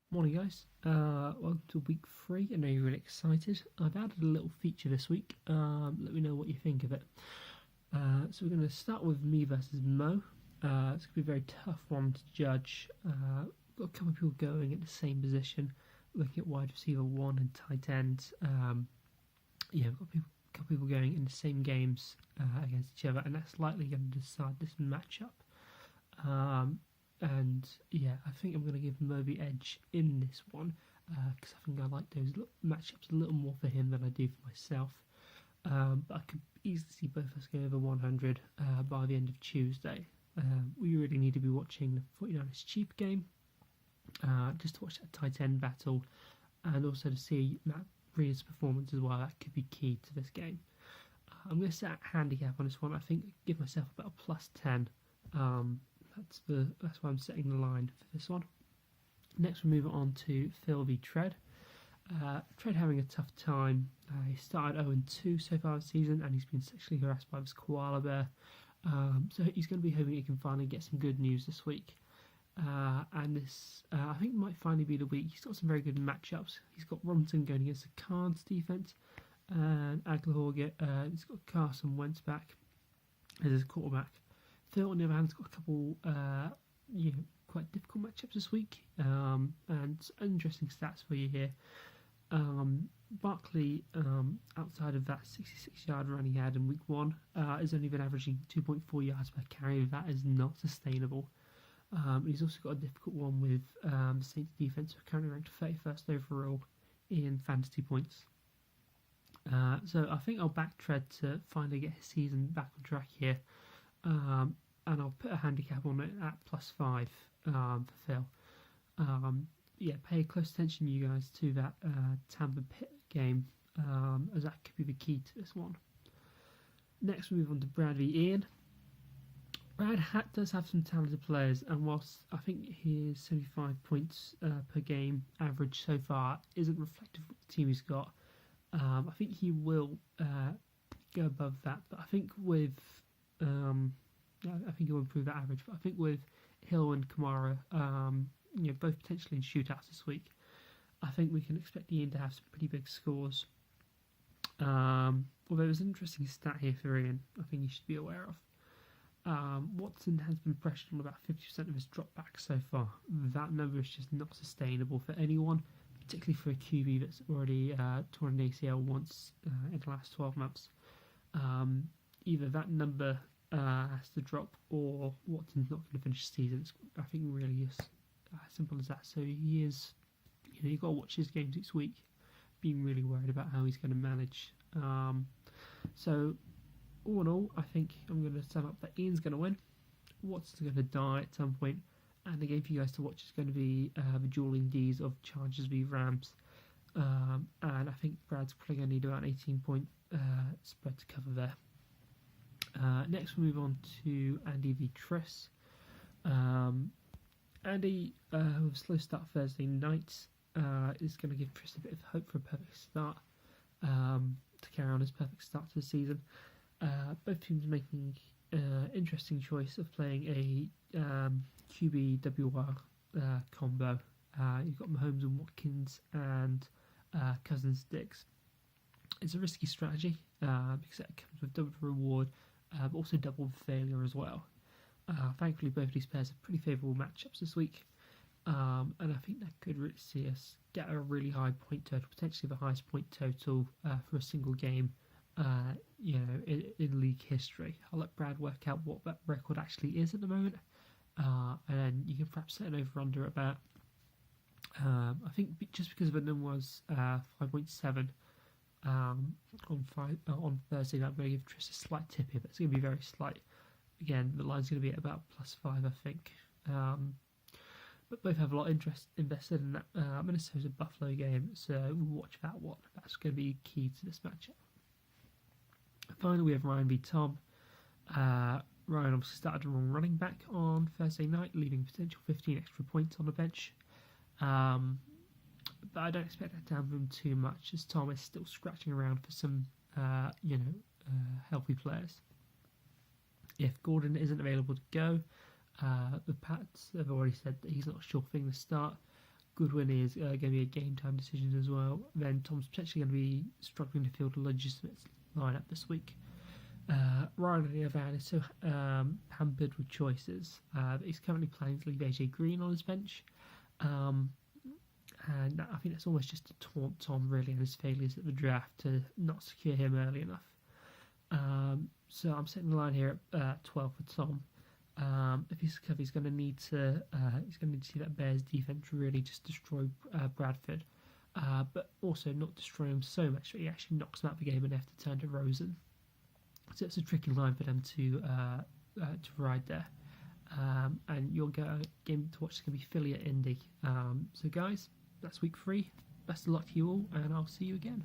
Morning, guys. Welcome to week 3. I know you're really excited. I've added a little feature this week. Let me know what you think of it. So we're going to start with me versus Mo. It's going to be a very tough one to judge. Got a couple of people going at the same position, looking at wide receiver 1 and tight end. We've got a couple of people going in the same games against each other, and that's likely going to decide this matchup. I think I'm going to give Mo the edge in this one because I think I like those matchups a little more for him than I do for myself. But I could easily see both of us go over 100 by the end of Tuesday. We really need to be watching the 49ers cheap game just to watch that tight end battle and also to see Matt Breed's performance as well. That could be key to this game. I'm going to set a handicap on this one. I think give myself about a plus 10. That's why I'm setting the line for this one. Next, we move on to Phil v. Tread. Tread having a tough time. He started 0-2 so far this season, and he's been sexually harassed by this koala bear. So he's going to be hoping he can finally get some good news this week. This, I think, might finally be the week. He's got some very good matchups. He's got Robinson going against the Cards defense, and Aglahorget. He's got Carson Wentz back as his quarterback. Phil, on the other hand, has got a couple, quite difficult matchups this week, and interesting stats for you here. Barkley, outside of that 66-yard run he had in week 1, has only been averaging 2.4 yards per carry. That is not sustainable. He's also got a difficult one with the Saints defense, who are currently ranked 31st overall in fantasy points. So I think I'll back Tread to finally get his season back on track here. And I'll put a handicap on it at +5 for Phil. Pay close attention, you guys, to that Tampa Pitt game, as that could be the key to this one. Next, we move on to Brad v. Ian. Brad does have some talented players, and whilst I think his 75 points per game average so far isn't reflective of the team he's got, I think he will go above that. But I think with I think he'll improve that average, but I think with Hill and Kamara, both potentially in shootouts this week, I think we can expect Ian to have some pretty big scores. Although there's an interesting stat here for Ian, I think you should be aware of. Watson has been pressured on about 50% of his dropbacks so far. That number is just not sustainable for anyone, particularly for a QB that's already torn an ACL once in the last 12 months. Either that number has to drop, or Watson's not going to finish the season. I think really is as simple as that. So he is, you've got to watch his games each week, being really worried about how he's going to manage. So all in all, I think I'm going to sum up that Ian's going to win, Watson's going to die at some point, and the game for you guys to watch is going to be the dueling Ds of Chargers v Rams. And I think Brad's probably going to need about an 18-point spread to cover there. Next, we move on to Andy v. Triss. Andy, with a slow start Thursday night, is going to give Triss a bit of hope for a perfect start to carry on his perfect start to the season. Both teams making interesting choice of playing a QB-WR combo. You've got Mahomes and Watkins and Cousins-Diggs. It's a risky strategy because it comes with double reward, but also double failure as well. Thankfully, both of these pairs have pretty favourable matchups this week, and I think that could really see us get a really high point total, potentially the highest point total for a single game, in league history. I'll let Brad work out what that record actually is at the moment, and then you can perhaps set an over/under at that. I think just because the number was 5.7. On Thursday night, I'm going to give Triss a slight tip here, but it's going to be very slight. Again, the line's going to be at about +5, I think. But both have a lot of interest invested in that Minnesota Buffalo game, so we'll watch that one. That's going to be key to this matchup. Finally, we have Ryan v. Tom. Ryan obviously started a wrong running back on Thursday night, leaving potential 15 extra points on the bench. But I don't expect that to hamper him too much, as Tom is still scratching around for some, healthy players. If Gordon isn't available to go, the Pats have already said that he's not a sure thing to start. Goodwin is going to be a game time decision as well. Then Tom's potentially going to be struggling to field a legitimate lineup this week. Ryan, on the other hand, is so hampered with choices. He's currently planning to leave AJ Green on his bench. And I think that's almost just to taunt Tom, really, and his failures at the draft to not secure him early enough. So I'm setting the line here at 12 for Tom. If he's going to need to see that Bears defense really just destroy Bradford, but also not destroy him so much that he actually knocks him out of the game and have to turn to Rosen. So it's a tricky line for them to ride there. And your game to watch is going to be Philly at Indy. So guys, that's week 3. Best of luck to you all, and I'll see you again.